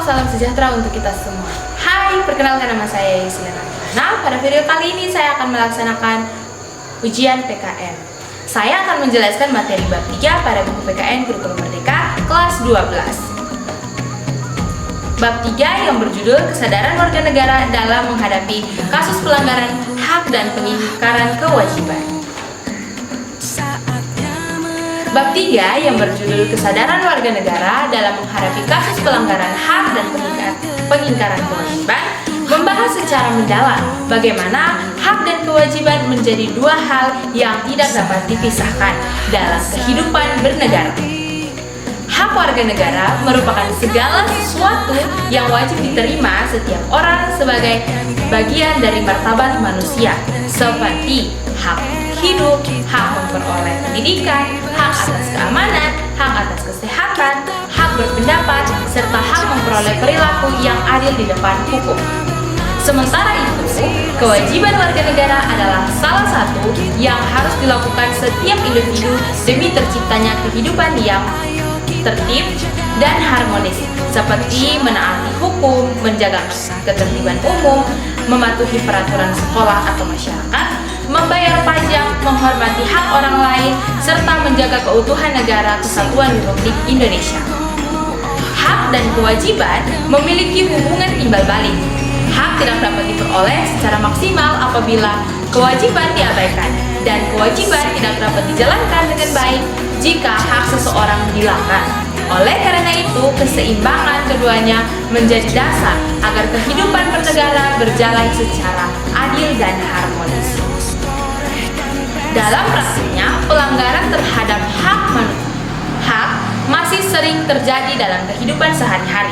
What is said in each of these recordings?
salam sejahtera untuk kita semua. Hai, perkenalkan nama saya Yuslina. Nah, pada video kali ini saya akan melaksanakan ujian PKN. Saya akan menjelaskan materi bab 3 pada buku PKN Kurikulum Merdeka kelas 12. Bab 3 yang berjudul Kesadaran Warga Negara dalam Menghadapi Kasus Pelanggaran Hak dan Pengingkaran Kewajiban. Bab 3 yang berjudul Kesadaran Warga Negara dalam Menghadapi Kasus Pelanggaran Hak dan Pengingkaran Kewajiban membahas secara mendalam bagaimana hak dan kewajiban menjadi dua hal yang tidak dapat dipisahkan dalam kehidupan bernegara. Hak warga negara merupakan segala sesuatu yang wajib diterima setiap orang sebagai bagian dari martabat manusia, seperti hak hidup, hak memperoleh pendidikan, hak atas keamanan, hak atas kesehatan, hak berpendapat, serta hak memperoleh perilaku yang adil di depan hukum. Sementara itu, kewajiban warga negara adalah salah satu yang harus dilakukan setiap individu demi terciptanya kehidupan yang tertib dan harmonis, seperti menaati hukum, menjaga ketertiban umum, mematuhi peraturan sekolah atau masyarakat, membayar pajak, menghormati hak orang lain, serta menjaga keutuhan negara kesatuan Republik Indonesia. Hak dan kewajiban memiliki hubungan timbal balik. Hak tidak dapat diperoleh secara maksimal apabila kewajiban diabaikan, dan kewajiban tidak dapat dijalankan dengan baik jika hak seseorang dihilangkan. Oleh karena itu, keseimbangan keduanya menjadi dasar agar kehidupan bernegara berjalan secara adil dan harmonis. Dalam praktiknya, pelanggaran terhadap hak masih sering terjadi dalam kehidupan sehari-hari.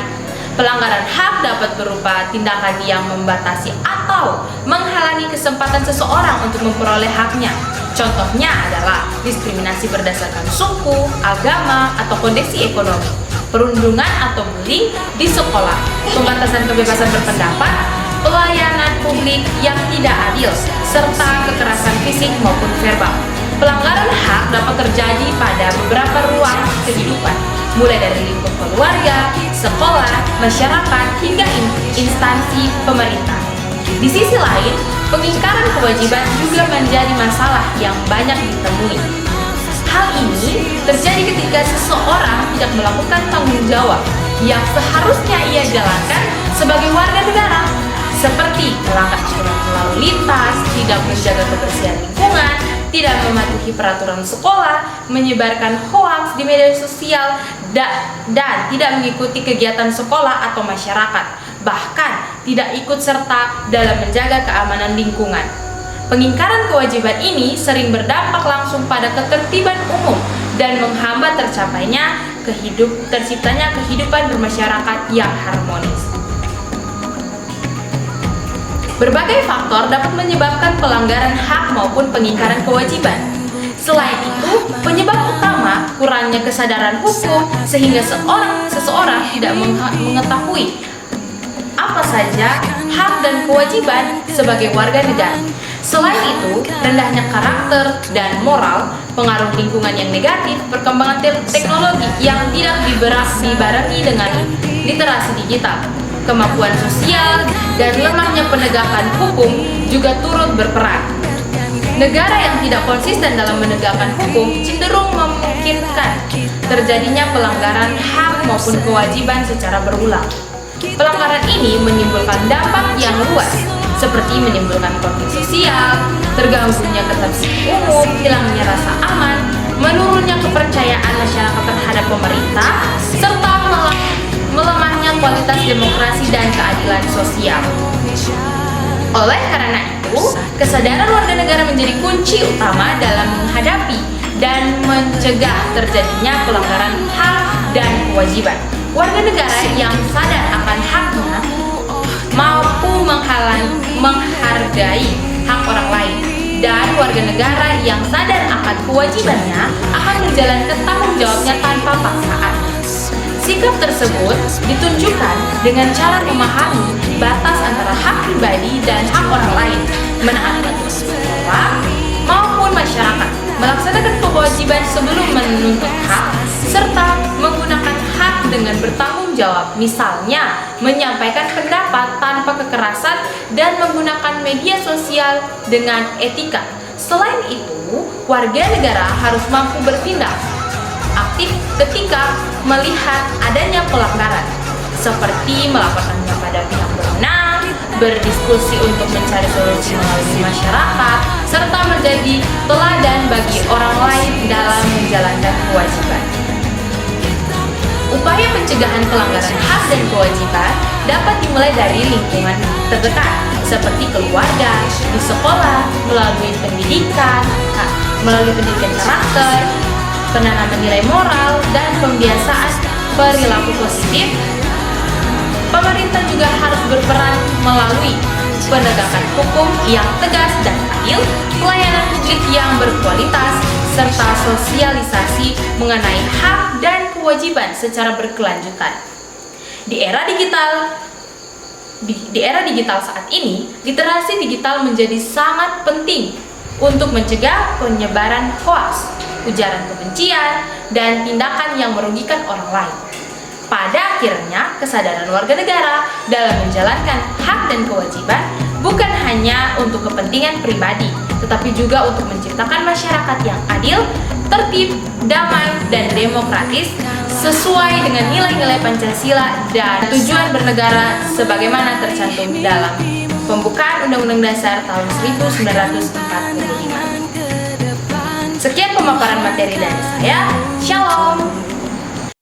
Pelanggaran hak dapat berupa tindakan yang membatasi atau menghalangi kesempatan seseorang untuk memperoleh haknya. Contohnya adalah diskriminasi berdasarkan suku, agama, atau kondisi ekonomi, perundungan atau bullying di sekolah, pembatasan kebebasan berpendapat, pelayanan publik yang tidak adil, serta kekerasan fisik maupun verbal. Pelanggaran hak dapat terjadi pada beberapa ruang kehidupan, mulai dari lingkup keluarga, sekolah, masyarakat, hingga instansi pemerintah. Di sisi lain, pengingkaran kewajiban juga menjadi masalah yang banyak ditemui. Hal ini terjadi ketika seseorang tidak melakukan tanggung jawab yang seharusnya ia jalankan sebagai warga negara, seperti melanggar aturan lalu lintas, tidak menjaga kebersihan lingkungan, tidak mematuhi peraturan sekolah, menyebarkan hoaks di media sosial, dan tidak mengikuti kegiatan sekolah atau masyarakat, bahkan tidak ikut serta dalam menjaga keamanan lingkungan. Pengingkaran kewajiban ini sering berdampak langsung pada ketertiban umum dan menghambat terciptanya kehidupan bermasyarakat yang harmonis. Berbagai faktor dapat menyebabkan pelanggaran hak maupun pengingkaran kewajiban. Selain itu, penyebab utama kurangnya kesadaran hukum sehingga seseorang tidak mengetahui apa saja hak dan kewajiban sebagai warga negara. Selain itu, rendahnya karakter dan moral, pengaruh lingkungan yang negatif, perkembangan teknologi yang tidak dibarengi dengan literasi digital, kemampuan sosial, dan lemahnya penegakan hukum juga turut berperan. Negara yang tidak konsisten dalam menegakkan hukum cenderung memungkinkan terjadinya pelanggaran hak maupun kewajiban secara berulang. Pelanggaran ini menimbulkan dampak yang luas, seperti menimbulkan konflik sosial, terganggunya ketertiban umum, hilangnya rasa aman, menurunnya kepercayaan masyarakat terhadap pemerintah, serta melemahnya kualitas demokrasi dan keadilan sosial. Oleh karena itu, kesadaran warga negara menjadi kunci utama dalam menghadapi dan mencegah terjadinya pelanggaran hak dan kewajiban. Warga negara yang sadar akan haknya mampu menghargai hak orang lain, dan warga negara yang sadar akan kewajibannya akan menjalankan tanggung jawabnya tanpa paksaan. Sikap tersebut ditunjukkan dengan cara memahami batas antara hak pribadi dan hak orang lain, menaati aturan sekolah maupun masyarakat, melaksanakan kewajiban sebelum menuntut hak, serta menggunakan hak dengan dengan bertanggung jawab, misalnya menyampaikan pendapat tanpa kekerasan dan menggunakan media sosial dengan etika. Selain itu, warga negara harus mampu bertindak aktif ketika melihat adanya pelanggaran, seperti melaporkannya pada pihak berwenang, berdiskusi untuk mencari solusi melalui masyarakat, serta menjadi teladan bagi orang lain dalam menjalankan kewajiban. Upaya pencegahan pelanggaran hak dan kewajiban dapat dimulai dari lingkungan terdekat, seperti keluarga, di sekolah, melalui pendidikan karakter, penanaman nilai moral, dan pembiasaan perilaku positif. Pemerintah juga harus berperan melalui penegakan hukum yang tegas dan adil, pelayanan publik yang berkualitas, serta sosialisasi mengenai hak dan kewajiban secara berkelanjutan. Di era digital saat ini, literasi digital menjadi sangat penting untuk mencegah penyebaran hoaks, ujaran kebencian, dan tindakan yang merugikan orang lain. Pada akhirnya, kesadaran warga negara dalam menjalankan hak dan kewajiban bukan hanya untuk kepentingan pribadi, tetapi juga untuk menciptakan masyarakat yang adil, tertib, damai, dan demokratis sesuai dengan nilai-nilai Pancasila dan tujuan bernegara sebagaimana tercantum dalam Pembukaan Undang-Undang Dasar tahun 1945. Sekian pemaparan materi dari saya. Shalom.